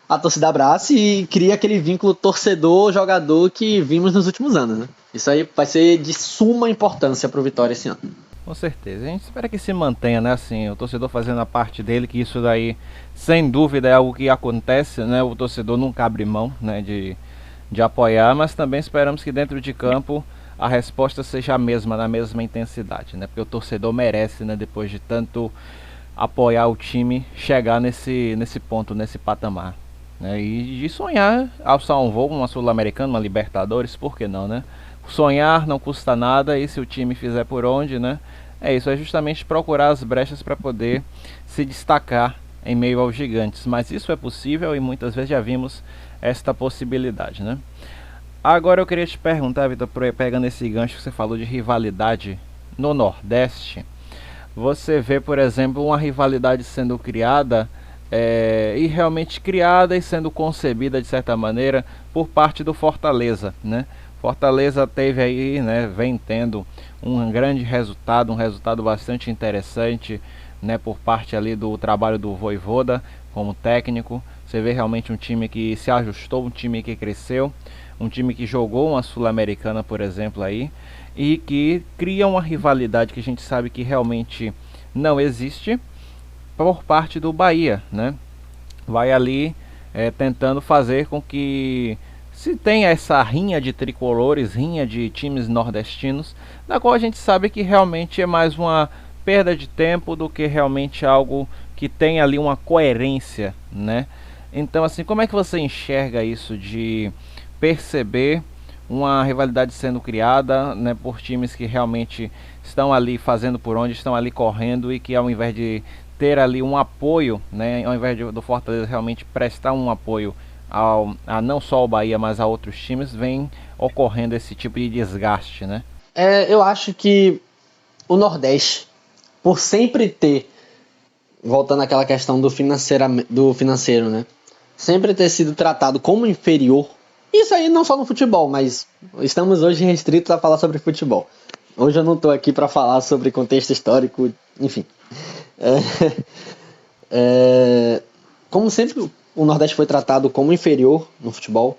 a torcida abrace e crie aquele vínculo torcedor-jogador que vimos nos últimos anos, né? Isso aí vai ser de suma importância para o Vitória esse ano. Com certeza, a gente espera que se mantenha, né, assim, o torcedor fazendo a parte dele, que isso daí, sem dúvida, é algo que acontece, né, o torcedor nunca abre mão, né, de apoiar, mas também esperamos que dentro de campo a resposta seja a mesma, na mesma intensidade, né, porque o torcedor merece, né, depois de tanto apoiar o time, chegar nesse ponto, nesse patamar, né, e de sonhar, alçar um voo, uma Sul-Americana, uma Libertadores, por que não, né? Sonhar não custa nada, e se o time fizer por onde, né? É isso, é justamente procurar as brechas para poder se destacar em meio aos gigantes. Mas isso é possível e muitas vezes já vimos esta possibilidade, né? Agora eu queria te perguntar, Vitor, pegando esse gancho que você falou de rivalidade no Nordeste, você vê, por exemplo, uma rivalidade sendo criada e realmente criada e sendo concebida de certa maneira por parte do Fortaleza, né? Fortaleza teve aí, né, vem tendo um grande resultado, um resultado bastante interessante, né, por parte ali do trabalho do Vojvoda como técnico. Você vê realmente um time que se ajustou, um time que cresceu, um time que jogou uma Sul-Americana, por exemplo, aí, e que cria uma rivalidade que a gente sabe que realmente não existe por parte do Bahia, né? Vai ali tentando fazer com que se tenha essa rinha de tricolores, rinha de times nordestinos, da qual a gente sabe que realmente é mais uma perda de tempo do que realmente algo que tem ali uma coerência, né? Então, assim, como é que você enxerga isso de perceber uma rivalidade sendo criada, né, por times que realmente estão ali fazendo por onde, estão ali correndo, e que ao invés de ter ali um apoio, né, ao invés do Fortaleza realmente prestar um apoio a não só ao Bahia, mas a outros times, vem ocorrendo esse tipo de desgaste, né? Eu acho que o Nordeste, por sempre ter, voltando àquela questão do financeiro, né? Sempre ter sido tratado como inferior. Isso aí não só no futebol, mas estamos hoje restritos a falar sobre futebol. Hoje eu não estou aqui para falar sobre contexto histórico, enfim. Como sempre o Nordeste foi tratado como inferior no futebol,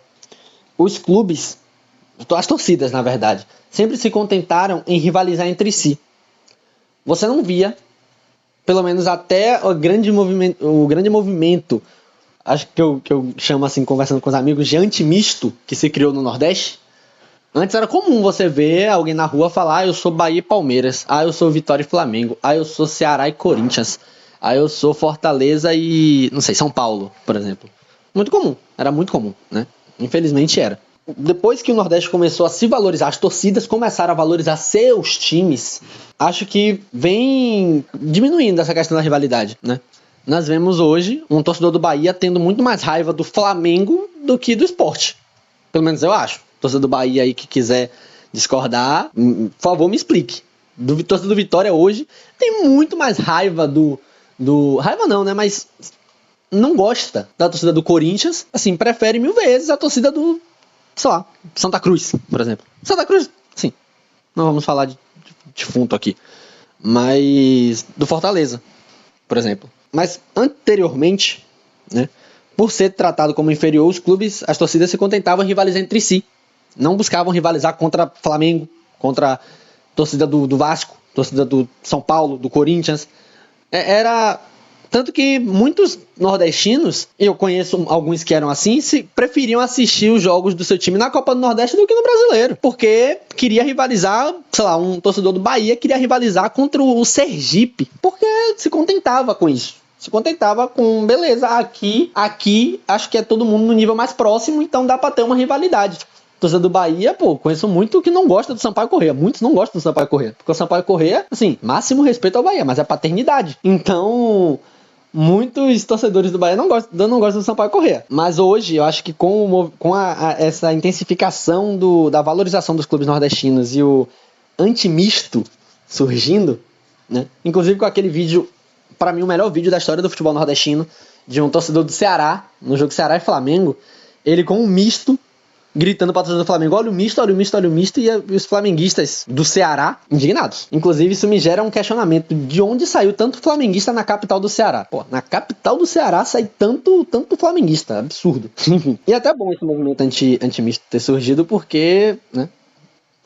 os clubes, as torcidas na verdade, sempre se contentaram em rivalizar entre si. Você não via, pelo menos até o grande movimento, acho que eu chamo assim, conversando com os amigos, de antimisto que se criou no Nordeste. Antes era comum você ver alguém na rua falar: eu sou Bahia e Palmeiras, eu sou Vitória e Flamengo, eu sou Ceará e Corinthians, eu sou Fortaleza e, não sei, São Paulo, por exemplo. Muito comum, era muito comum, né? Infelizmente era. Depois que o Nordeste começou a se valorizar, as torcidas começaram a valorizar seus times, acho que vem diminuindo essa questão da rivalidade, né? Nós vemos hoje um torcedor do Bahia tendo muito mais raiva do Flamengo do que do Sport. Pelo menos eu acho. Torcedor do Bahia aí que quiser discordar, por favor me explique. Torcedor do Vitória hoje tem muito mais raiva raiva não, né? Mas não gosta da torcida do Corinthians. Assim, prefere 1000 vezes a torcida do, sei lá, Santa Cruz, por exemplo. Santa Cruz, sim. Não vamos falar de defunto aqui. Mas do Fortaleza, por exemplo. Mas anteriormente, né, por ser tratado como inferior, os clubes, as torcidas se contentavam em rivalizar entre si. Não buscavam rivalizar contra Flamengo, contra a torcida do Vasco, torcida do São Paulo, do Corinthians. Era tanto que muitos nordestinos, eu conheço alguns que eram assim, preferiam assistir os jogos do seu time na Copa do Nordeste do que no Brasileiro, porque queria rivalizar, sei lá, um torcedor do Bahia queria rivalizar contra o Sergipe, porque se contentava com isso. Se contentava com, beleza, aqui acho que é todo mundo no nível mais próximo, então dá pra ter uma rivalidade. Torcedor do Bahia, conheço muito que não gosta do Sampaio Corrêa. Muitos não gostam do Sampaio Corrêa. Porque o Sampaio Corrêa, assim, máximo respeito ao Bahia, mas é paternidade. Então, muitos torcedores do Bahia não gostam do Sampaio Corrêa. Mas hoje, eu acho que com essa intensificação da valorização dos clubes nordestinos e o antimisto surgindo, né? Inclusive com aquele vídeo, para mim o melhor vídeo da história do futebol nordestino, de um torcedor do Ceará, no jogo Ceará e Flamengo, ele com um misto, gritando para o torcedor do Flamengo, olha o misto, olha o misto, olha o misto, e os flamenguistas do Ceará indignados. Inclusive, isso me gera um questionamento de onde saiu tanto flamenguista na capital do Ceará. Pô, na capital do Ceará sai tanto flamenguista, absurdo. Enfim, e é até bom esse movimento antimisto ter surgido, porque, né,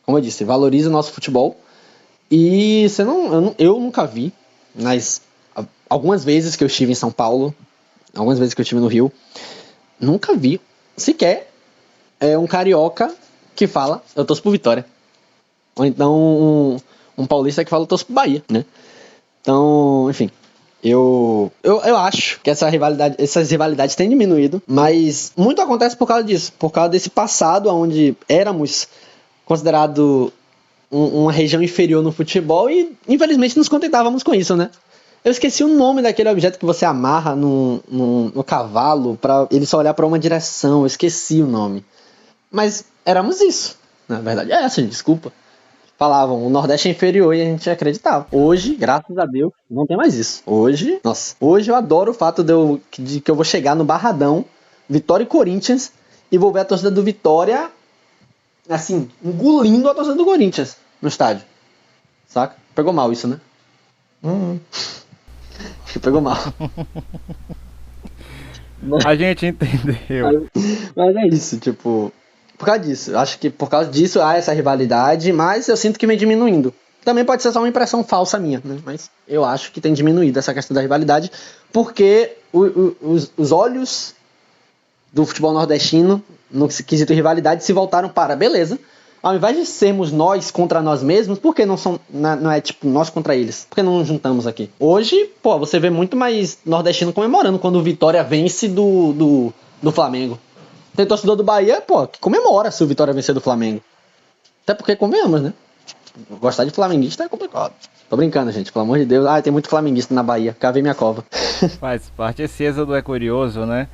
como eu disse, valoriza o nosso futebol, e eu nunca vi, mas algumas vezes que eu estive em São Paulo, algumas vezes que eu estive no Rio, nunca vi sequer um carioca que fala, eu torço pro Vitória. Ou então um paulista que fala, eu torço pro Bahia, né? Então, enfim, eu acho que essas rivalidades têm diminuído, mas muito acontece por causa disso, por causa desse passado onde éramos considerados uma região inferior no futebol e, infelizmente, nos contentávamos com isso, né? Eu esqueci o nome daquele objeto que você amarra no cavalo pra ele só olhar pra uma direção, eu esqueci o nome. Mas éramos isso. Na verdade é essa, desculpa. Falavam, o Nordeste é inferior e a gente acreditava. Hoje, graças a Deus, não tem mais isso. Hoje eu adoro o fato de que eu vou chegar no Barradão, Vitória e Corinthians, e vou ver a torcida do Vitória, assim, engolindo a torcida do Corinthians no estádio. Saca? Pegou mal isso, né? Acho que pegou mal. A gente entendeu. Mas é isso, tipo... Por causa disso, acho que por causa disso há essa rivalidade, mas eu sinto que vem diminuindo. Também pode ser só uma impressão falsa minha, né? Mas eu acho que tem diminuído essa questão da rivalidade, porque os olhos do futebol nordestino, no quesito rivalidade, se voltaram para, beleza, ao invés de sermos nós contra nós mesmos, por que não é tipo nós contra eles? Por que não nos juntamos aqui? Hoje, pô, você vê muito mais nordestino comemorando quando o Vitória vence do Flamengo. Tem torcedor do Bahia, pô, que comemora se o Vitória vencer do Flamengo. Até porque convenhamos, né? Gostar de flamenguista é complicado. Tô brincando, gente, pelo amor de Deus. Tem muito flamenguista na Bahia. Cavei minha cova. Faz parte. Esse êxodo é curioso, né?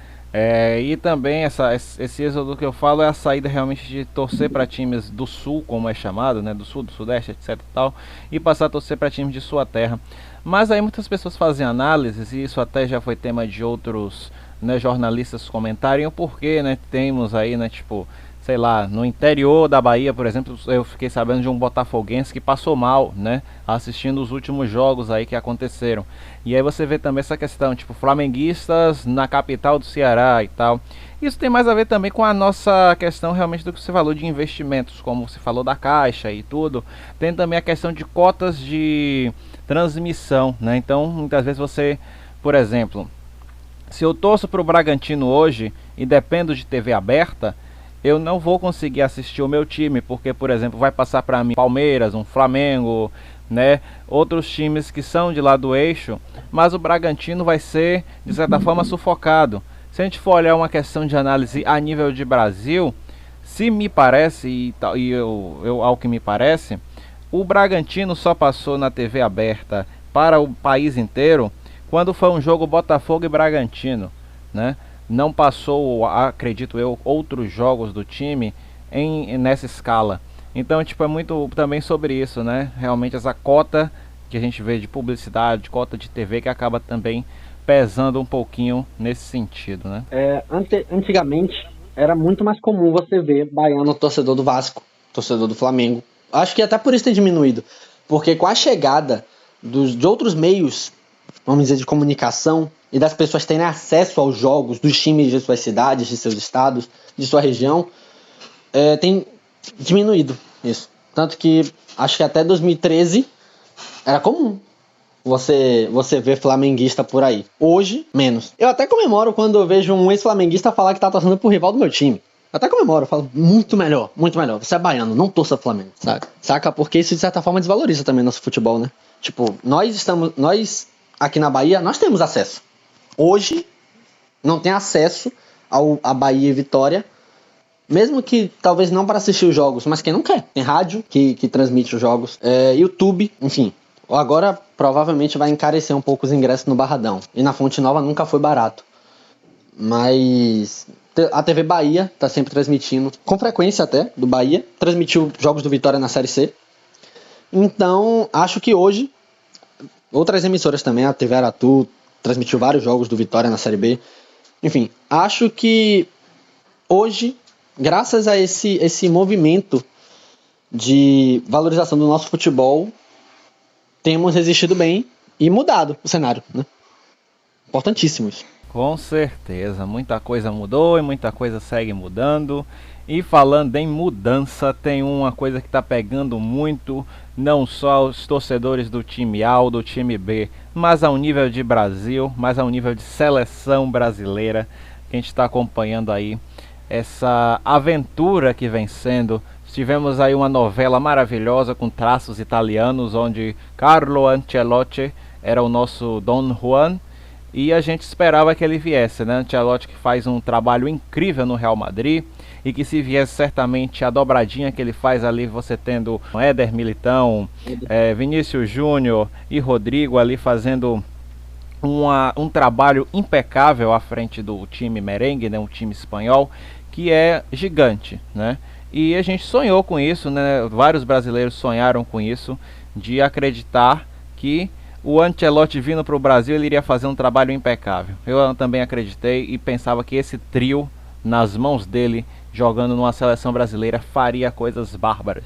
E também esse êxodo que eu falo é a saída realmente de torcer para times do Sul, como é chamado, né? Do Sul, do Sudeste, etc e tal. E passar a torcer para times de sua terra. Mas aí muitas pessoas fazem análises, e isso até já foi tema de outros... né, jornalistas comentarem o porquê, né, temos aí, né, tipo, sei lá, no interior da Bahia, por exemplo, eu fiquei sabendo de um botafoguense que passou mal, né, assistindo os últimos jogos aí que aconteceram. E aí você vê também essa questão, tipo, flamenguistas na capital do Ceará e tal. Isso tem mais a ver também com a nossa questão realmente do que você falou de investimentos, como você falou da Caixa e tudo. Tem também a questão de cotas de transmissão, né, então muitas vezes você, por exemplo... Se eu torço para o Bragantino hoje e dependo de TV aberta, eu não vou conseguir assistir o meu time, porque, por exemplo, vai passar para mim Palmeiras, um Flamengo, né, outros times que são de lá do eixo, mas o Bragantino vai ser, de certa forma, sufocado. Se a gente for olhar uma questão de análise a nível de Brasil, se me parece, ao que me parece, o Bragantino só passou na TV aberta para o país inteiro quando foi um jogo Botafogo e Bragantino, né? Não passou, acredito eu, outros jogos do time nessa escala. Então, tipo, é muito também sobre isso, né? Realmente essa cota que a gente vê de publicidade, cota de TV, que acaba também pesando um pouquinho nesse sentido, né? Antigamente era muito mais comum você ver baiano torcedor do Vasco, torcedor do Flamengo. Acho que até por isso tem diminuído, porque com a chegada de outros meios, vamos dizer, de comunicação, e das pessoas terem acesso aos jogos dos times de suas cidades, de seus estados, de sua região, tem diminuído isso. Tanto que acho que até 2013 era comum você ver flamenguista por aí. Hoje, menos. Eu até comemoro quando eu vejo um ex-flamenguista falar que tá torcendo pro rival do meu time. Eu até comemoro, eu falo, muito melhor. Você é baiano, não torça Flamengo, saca? Porque isso de certa forma desvaloriza também nosso futebol, né? Tipo, nós aqui na Bahia, nós temos acesso. Hoje, não tem acesso a Bahia e Vitória, mesmo que talvez não para assistir os jogos, mas quem não quer. Tem rádio que transmite os jogos, YouTube, enfim. Agora provavelmente vai encarecer um pouco os ingressos no Barradão. E na Fonte Nova nunca foi barato. Mas a TV Bahia tá sempre transmitindo, com frequência até, do Bahia. Transmitiu jogos do Vitória na Série C. Então, acho que hoje, outras emissoras também, a TV Aratu transmitiu vários jogos do Vitória na Série B. Enfim, acho que hoje, graças a esse movimento de valorização do nosso futebol, temos resistido bem e mudado o cenário, né? Importantíssimo isso. Com certeza, muita coisa mudou e muita coisa segue mudando. E falando em mudança, tem uma coisa que está pegando muito, não só os torcedores do time A ou do time B, mas ao nível de Brasil, mas ao nível de seleção brasileira, que a gente está acompanhando aí essa aventura que vem sendo. Tivemos aí uma novela maravilhosa com traços italianos, onde Carlo Ancelotti era o nosso Don Juan, e a gente esperava que ele viesse, né? Ancelotti, que faz um trabalho incrível no Real Madrid, e que se viesse certamente a dobradinha que ele faz ali, você tendo Éder Militão, Vinícius Júnior e Rodrigo ali fazendo um trabalho impecável à frente do time merengue, né? Um time espanhol que é gigante, né? E a gente sonhou com isso, né? Vários brasileiros sonharam com isso, de acreditar que o Ancelotti vindo para o Brasil, ele iria fazer um trabalho impecável. Eu também acreditei e pensava que esse trio, nas mãos dele, jogando numa seleção brasileira, faria coisas bárbaras.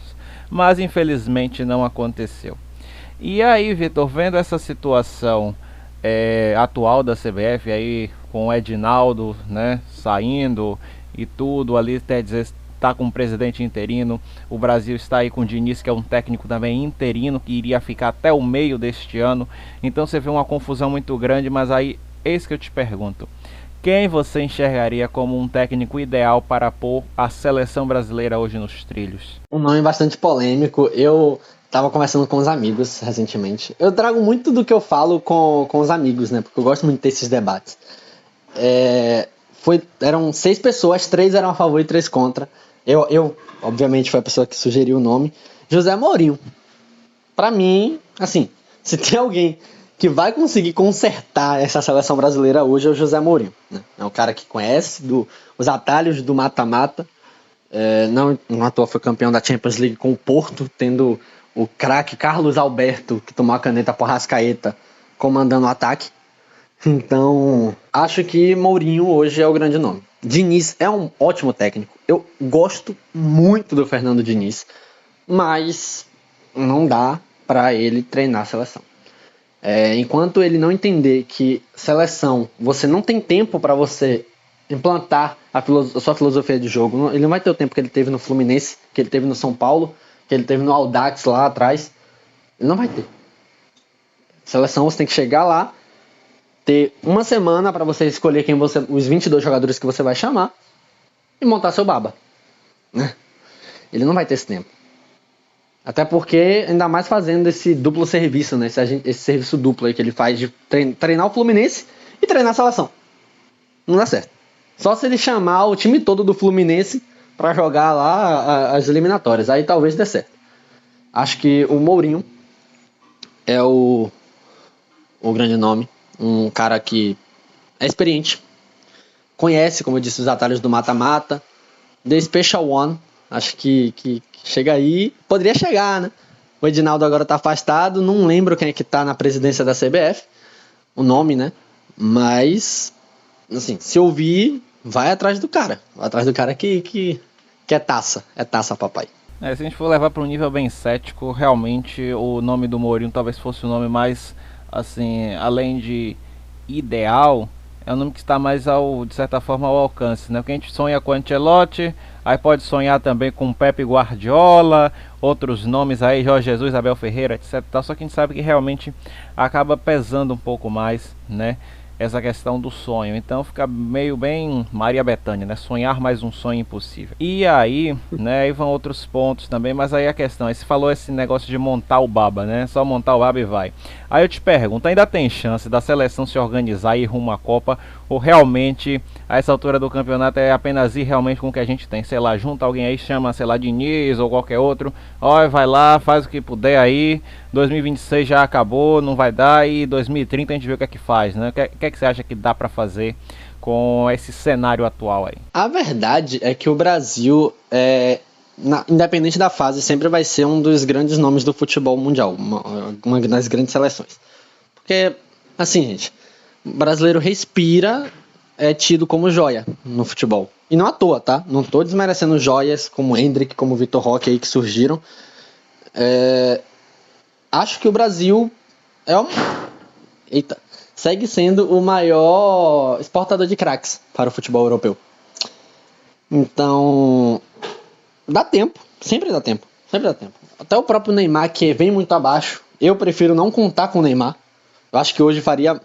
Mas infelizmente não aconteceu. E aí, Vitor, vendo essa situação atual da CBF, aí com o Edinaldo, né, saindo e tudo ali, até dizer, está com um presidente interino, o Brasil está aí com o Diniz, que é um técnico também interino, que iria ficar até o meio deste ano. Então você vê uma confusão muito grande, mas aí, eis que eu te pergunto, quem você enxergaria como um técnico ideal para pôr a seleção brasileira hoje nos trilhos? Um nome bastante polêmico. Eu estava conversando com os amigos recentemente. Eu trago muito do que eu falo com os amigos, né? Porque eu gosto muito desses debates. Eram 6 pessoas, 3 eram a favor e 3 contra. Eu, obviamente, foi a pessoa que sugeriu o nome. José Mourinho. Pra mim, assim, se tem alguém que vai conseguir consertar essa seleção brasileira hoje, é o José Mourinho, né? É um cara que conhece os atalhos do mata-mata. Não à toa foi campeão da Champions League com o Porto, tendo o craque Carlos Alberto, que tomou a caneta por Arrascaeta, comandando o ataque. Então, acho que Mourinho hoje é o grande nome. Diniz é um ótimo técnico. Eu gosto muito do Fernando Diniz, mas não dá para ele treinar a seleção. Enquanto ele não entender que seleção, você não tem tempo para você implantar a sua filosofia de jogo. Ele não vai ter o tempo que ele teve no Fluminense, que ele teve no São Paulo, que ele teve no Audax lá atrás. Ele não vai ter. Seleção, você tem que chegar lá, ter uma semana para você escolher os 22 jogadores que você vai chamar e montar seu baba, né? Ele não vai ter esse tempo. Até porque, ainda mais fazendo esse duplo serviço, né? Esse serviço duplo aí que ele faz de treinar o Fluminense e treinar a seleção. Não dá certo. Só se ele chamar o time todo do Fluminense para jogar lá as eliminatórias. Aí talvez dê certo. Acho que o Mourinho é o grande nome. Um cara que é experiente, conhece, como eu disse, os atalhos do mata-mata, The Special One. Acho que chega aí, poderia chegar, né? O Edinaldo agora tá afastado, não lembro quem é que tá na presidência da CBF, o nome, né? Mas, assim, se ouvir, vai atrás do cara que é taça, papai. Se a gente for levar para um nível bem cético, realmente o nome do Mourinho talvez fosse o nome mais, assim, além de ideal, é um nome que está mais de certa forma ao alcance, né? Porque a gente sonha com Ancelotti, aí pode sonhar também com Pepe Guardiola, outros nomes aí, Jorge Jesus, Abel Ferreira, etc. Só que a gente sabe que realmente acaba pesando um pouco mais, né? Essa questão do sonho. Então fica meio bem Maria Bethânia, né? Sonhar mais um sonho impossível. E aí, né? Aí vão outros pontos também, mas aí a questão, aí você falou esse negócio de montar o baba, né? Só montar o baba e vai. Aí eu te pergunto, ainda tem chance da seleção se organizar e ir rumo à Copa? ou realmente a essa altura do campeonato é apenas ir realmente com o que a gente tem, sei lá, junta alguém aí, chama, sei lá, Diniz ou qualquer outro, ó, vai lá, faz o que puder aí, 2026 já acabou, não vai dar, e 2030 a gente vê o que é que faz, né? O que é que você acha que dá pra fazer com esse cenário atual aí? A verdade é que o Brasil, independente da fase, sempre vai ser um dos grandes nomes do futebol mundial, uma das grandes seleções. Porque, assim, gente, o brasileiro respira, é tido como joia no futebol. E não à toa, tá? Não tô desmerecendo joias como Hendrick, como Vitor Roque aí que surgiram. Acho que o Brasil segue sendo o maior exportador de craques para o futebol europeu. Então, dá tempo, sempre dá tempo. Até o próprio Neymar, que vem muito abaixo, eu prefiro não contar com o Neymar. Eu acho que hoje faria,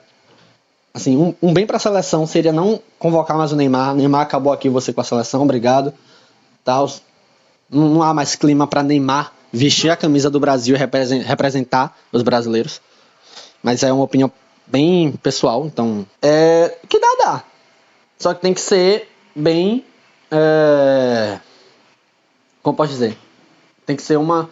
assim, um bem para a seleção seria não convocar mais o Neymar. Neymar acabou aqui, você com a seleção, obrigado. Não há mais clima para Neymar vestir a camisa do Brasil e representar os brasileiros. Mas é uma opinião bem pessoal, então... que dá. Só que tem que ser bem... como posso dizer? Tem que ser uma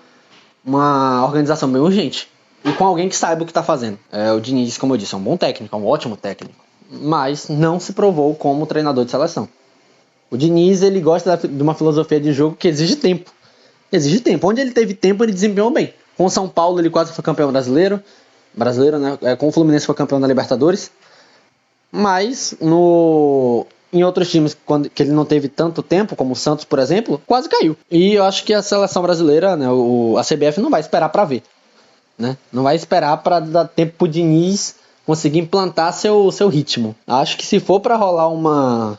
organização bem urgente. E com alguém que saiba o que está fazendo. O Diniz, como eu disse, é um bom técnico, é um ótimo técnico. Mas não se provou como treinador de seleção. O Diniz, ele gosta de uma filosofia de jogo que exige tempo. Onde ele teve tempo, ele desempenhou bem. Com o São Paulo, ele quase foi campeão brasileiro, né? Com o Fluminense foi campeão da Libertadores. Mas em outros times que ele não teve tanto tempo, como o Santos, por exemplo, quase caiu. E eu acho que a seleção brasileira, né, a CBF não vai esperar para ver. Né? Não vai esperar para dar tempo pro Diniz conseguir implantar seu ritmo. Acho que se for para rolar uma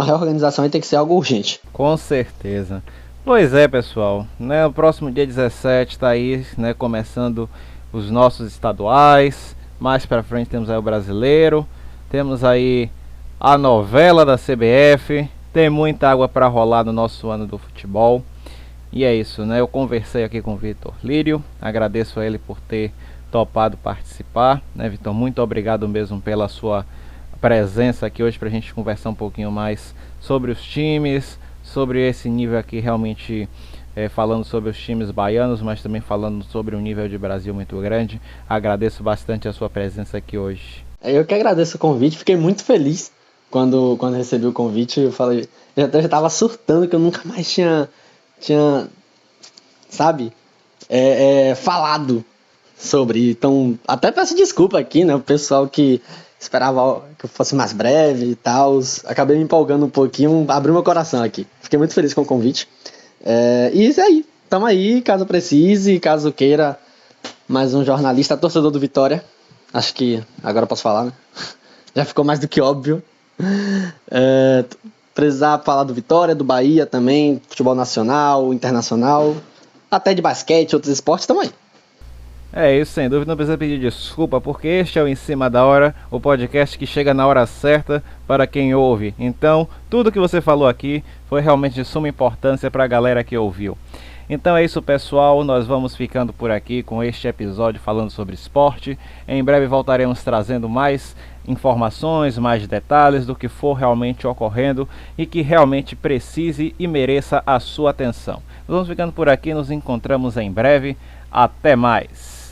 reorganização, aí tem que ser algo urgente. Com certeza. Pois é, pessoal, né, o próximo dia 17 tá aí, né, começando os nossos estaduais. Mais pra frente temos aí o brasileiro, temos aí a novela da CBF, tem muita água para rolar no nosso ano do futebol. E é isso, né? Eu conversei aqui com o Vitor Lírio, agradeço a ele por ter topado participar, né, Vitor? Muito obrigado mesmo pela sua presença aqui hoje pra gente conversar um pouquinho mais sobre os times, sobre esse nível aqui realmente, falando sobre os times baianos, mas também falando sobre um nível de Brasil muito grande. Agradeço bastante a sua presença aqui hoje. Eu que agradeço o convite, fiquei muito feliz quando recebi o convite. Eu falei, eu já estava surtando que eu nunca mais tinha sabe, falado sobre. Então, até peço desculpa aqui, né, o pessoal que esperava que eu fosse mais breve e tal. Acabei me empolgando um pouquinho, abri meu coração aqui. Fiquei muito feliz com o convite. E isso aí, tamo aí, caso precise, caso queira mais um jornalista, torcedor do Vitória. Acho que agora eu posso falar, né? Já ficou mais do que óbvio. Precisar falar do Vitória, do Bahia também, futebol nacional, internacional, até de basquete, outros esportes, tamo aí. É isso, sem dúvida, não precisa pedir desculpa, porque este é o Em Cima da Hora, o podcast que chega na hora certa para quem ouve. Então, tudo que você falou aqui foi realmente de suma importância para a galera que ouviu. Então é isso, pessoal, nós vamos ficando por aqui com este episódio falando sobre esporte. Em breve voltaremos trazendo mais informações, mais detalhes do que for realmente ocorrendo e que realmente precise e mereça a sua atenção. Nós vamos ficando por aqui, nos encontramos em breve. Até mais!